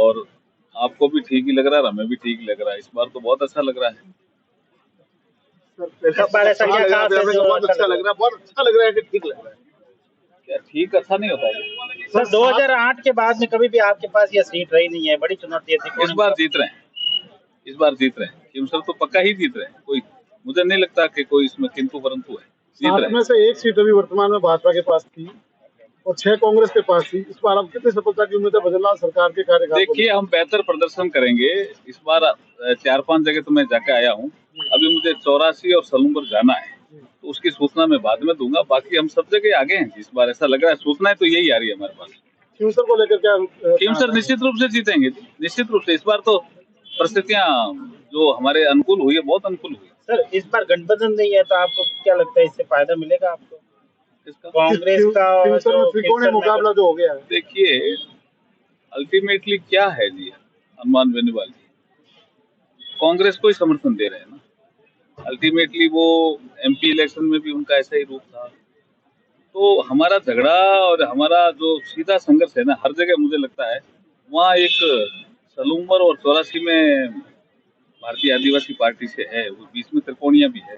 और आपको भी ठीक ही लग रहा है, हमें भी ठीक लग रहा है। इस बार तो बहुत अच्छा लग रहा है। बहुत अच्छा लग रहा है, बहुत अच्छा लग रहा है कि ठीक लग रहा है। क्या ठीक अच्छा नहीं होता है? सर 2008 के बाद में कभी भी आपके पास यह सीट रही नहीं है, बड़ी चुनौती थी। इस बार जीत रहे हैं, इस बार जीत रहे हैं। खीमसर तो पक्का ही जीत रहे हैं, कोई मुझे नहीं लगता कि कोई इसमें किंतु परंतु है। जीत रहे हैं। में से एक सीट अभी वर्तमान में भाजपा के पास थी और 6 कांग्रेस के पास थी। इस बार आप कितनी सफलता की उम्मीद है भजनलाल सरकार के कार्यकाल? देखिए, हम बेहतर प्रदर्शन करेंगे इस बार। 4-5 जगह तो मैं जाके आया हूँ, अभी मुझे 84 और सलूमपुर जाना है, तो उसकी सूचना मैं बाद में दूंगा। बाकी हम सब जगह आगे हैं इस बार, ऐसा लग रहा है। सूचनाएं तो यही आ रही है हमारे पास। खीमसर को लेकर क्या? खीमसर निश्चित रूप से जीतेंगे, निश्चित रूप से। इस बार तो परिस्थितियां जो हमारे अनुकूल हुई है, बहुत अनुकूल हुई। सर इस बार गठबंधन नहीं है, तो आपको क्या लगता है इससे फायदा मिलेगा आपको? कांग्रेस का खीमसर में त्रिकोणीय मुकाबला जो हो गया है। देखिए, अल्टीमेटली क्या है जी, हनुमान बेनीवाल जी कांग्रेस को ही समर्थन दे रहे हैं ना। अल्टीमेटली वो एमपी इलेक्शन में भी उनका ऐसा ही रूप था। तो हमारा झगड़ा और हमारा जो सीधा संघर्ष है ना, हर जगह मुझे लगता है वहाँ एक सलूमर और 84 में भारतीय आदिवासी पार्टी से है, वो बीच में त्रिकोणिया भी है,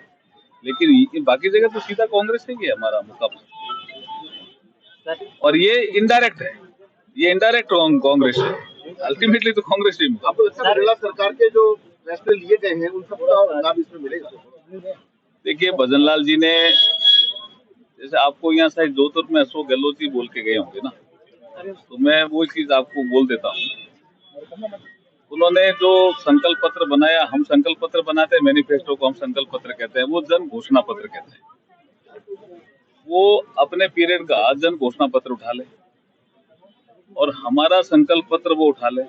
लेकिन बाकी जगह तो सीधा कांग्रेस से ही है हमारा मुकाबला। और ये इनडायरेक्ट है, ये इनडायरेक्ट कांग्रेस है, अल्टीमेटली तो कांग्रेस ही। आपको लगता है सरकार के जो फैसले लिए गए हैं उन सब का लाभ इसमें मिलेगा? देखिए, भजनलाल जी ने, जैसे आपको यहाँ शायद जोधपुर में अशोक गहलोत जी बोल के गए होंगे ना, तो मैं वो चीज आपको बोल देता हूँ। उन्होंने जो संकल्प पत्र बनाया, हम संकल्प पत्र बनाते हैं, मैनिफेस्टो को हम संकल्प पत्र कहते हैं, वो जन घोषणा पत्र कहते हैं। वो अपने पीरियड का जन घोषणा पत्र उठा ले और हमारा संकल्प पत्र वो उठा ले।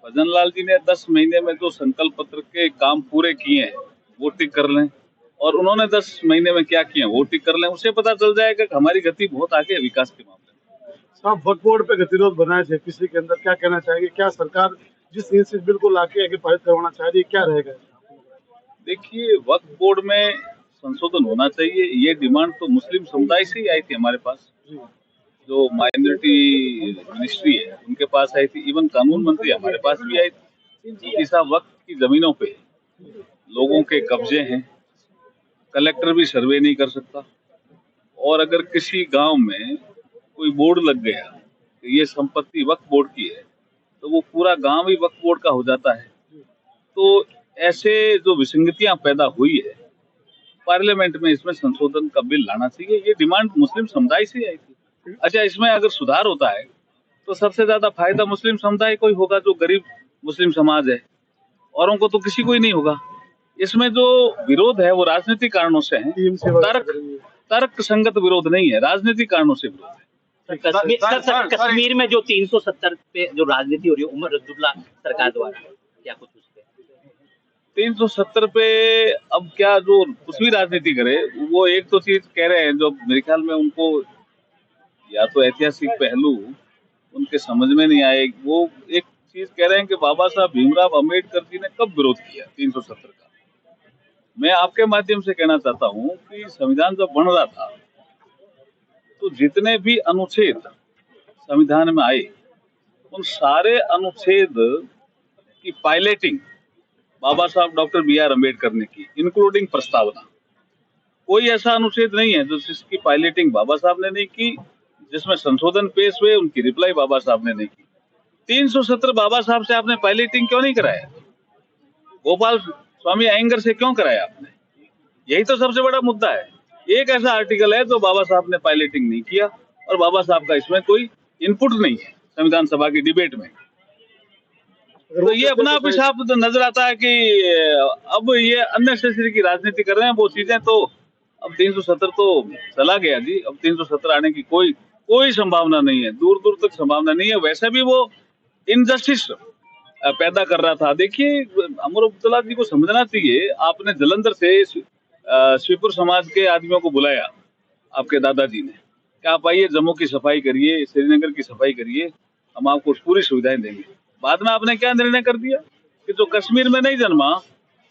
भजनलाल जी ने 10 महीने में जो संकल्प पत्र के काम पूरे किए हैं वो टिक कर लें, और उन्होंने 10 महीने में क्या किए वो टिक कर लें। उससे पता चल जाएगा कि हमारी गति बहुत आगे है विकास के मामले में। साहब, वक्फ बोर्ड पे गतिरोध बनाए थे पिछले के अंदर, क्या कहना चाहेंगे? क्या सरकार जिस इस बिल को लाके आगे पारित करवाना चाह रही है, क्या रहेगा? देखिए, वक्फ बोर्ड में संशोधन होना चाहिए, ये डिमांड तो मुस्लिम समुदाय से ही आई थी हमारे पास। जो माइनॉरिटी मिनिस्ट्री है उनके पास आई थी, इवन कानून मंत्री हमारे पास भी आई थी कि साहब वक्त की जमीनों पे लोगों के कब्जे हैं, कलेक्टर भी सर्वे नहीं कर सकता, और अगर किसी गांव में कोई बोर्ड लग गया कि ये संपत्ति वक्फ बोर्ड की है, तो वो पूरा गांव ही वक्फ बोर्ड का हो जाता है। तो ऐसे जो विसंगतियां पैदा हुई है, पार्लियामेंट में इसमें संशोधन का बिल लाना चाहिए, ये डिमांड मुस्लिम समुदाय से आई थी। अच्छा, इसमें अगर सुधार होता है तो सबसे ज्यादा फायदा मुस्लिम समुदाय को ही होगा, जो गरीब मुस्लिम समाज है, औरों को तो किसी को ही नहीं होगा। इसमें जो विरोध है वो राजनीतिक कारणों से है, तर्क संगत विरोध नहीं है, राजनीतिक कारणों से विरोध है। कश्मीर में जो 370 पे जो राजनीति हो रही है उमर अब्दुल्ला सरकार द्वारा, क्या कुछ उस पे? 370 पे अब क्या जो कुछ भी राजनीति करे, वो एक तो चीज कह रहे हैं जो मेरे ख्याल में उनको या तो ऐतिहासिक पहलू उनके समझ में नहीं आए। वो एक चीज कह रहे हैं कि बाबा साहब भीमराव अंबेडकर जी ने कब विरोध किया 370 का। मैं आपके माध्यम से कहना चाहता हूँ कि संविधान जब बन रहा था तो जितने भी अनुच्छेद संविधान में आए, उन सारे अनुच्छेद की पायलटिंग बाबा साहब डॉक्टर BR अम्बेडकर ने की, इंक्लूडिंग प्रस्तावना। कोई ऐसा अनुच्छेद नहीं है जिसकी पायलटिंग बाबा साहब ने नहीं की, जिसमें संशोधन पेश हुए उनकी रिप्लाई बाबा साहब ने नहीं की। 370 बाबा साहब से आपने पायलटिंग क्यों नहीं कराया? गोपाल स्वामी अयंगर से क्यों कराया आपने? यही तो सबसे बड़ा मुद्दा है। एक ऐसा आर्टिकल है जो बाबा साहब ने पायलटिंग नहीं किया, और बाबा साहब का इसमें कोई इनपुट नहीं है संविधान सभा की डिबेट में। तो ये अपना आप साफ नजर आता है कि अब ये अननेसेसरी की राजनीति कर रहे हैं। वो चीजें तो अब 370 तो चला गया जी, अब 370 आने की कोई संभावना नहीं है, दूर दूर तक संभावना नहीं है। वैसे भी वो इनजस्टिस पैदा कर रहा था। देखिए, अमर अब्दुल्ला जी को समझना चाहिए, आपने जलंधर से श्रीपुर समाज के आदमियों को बुलाया आपके दादाजी ने कि आप आइए, जम्मू की सफाई करिए, श्रीनगर की सफाई करिए, हम आपको पूरी सुविधाएं देंगे। बाद में आपने क्या निर्णय कर दिया कि जो कश्मीर में नहीं जन्मा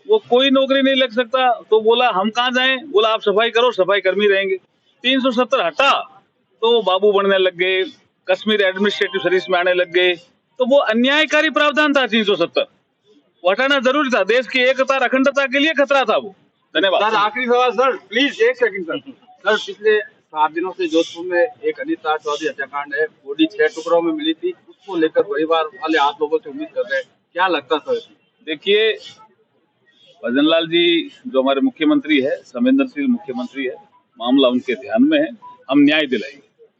वो कोई नौकरी नहीं लग सकता, तो बोला हम कहाँ जाएं? बोला आप सफाई करो, सफाई कर्मी रहेंगे। 370 हटा तो बाबू बनने लग गए, कश्मीर एडमिनिस्ट्रेटिव सर्विस में आने लग गए, तो वो अन्यायकारी प्रावधान था 370, वो हटाना जरूरी था। देश की एकता और अखंडता के लिए खतरा था वो। धन्यवाद सर आखिरी सवाल सर, प्लीज एक सेकंड सर। सर पिछले 7 दिनों से जोधपुर में एक अनिता चौधरी हत्याकांड है, बॉडी 6 टुकड़ों में मिली थी, उसको लेकर परिवार वाले आप लोगों से उम्मीद कर रहे हैं, क्या लगता सर? देखिए, भजनलाल जी जो हमारे मुख्यमंत्री है, संवेदनशील मुख्यमंत्री है, मामला उनके ध्यान में है, हम न्याय दिलाएंगे।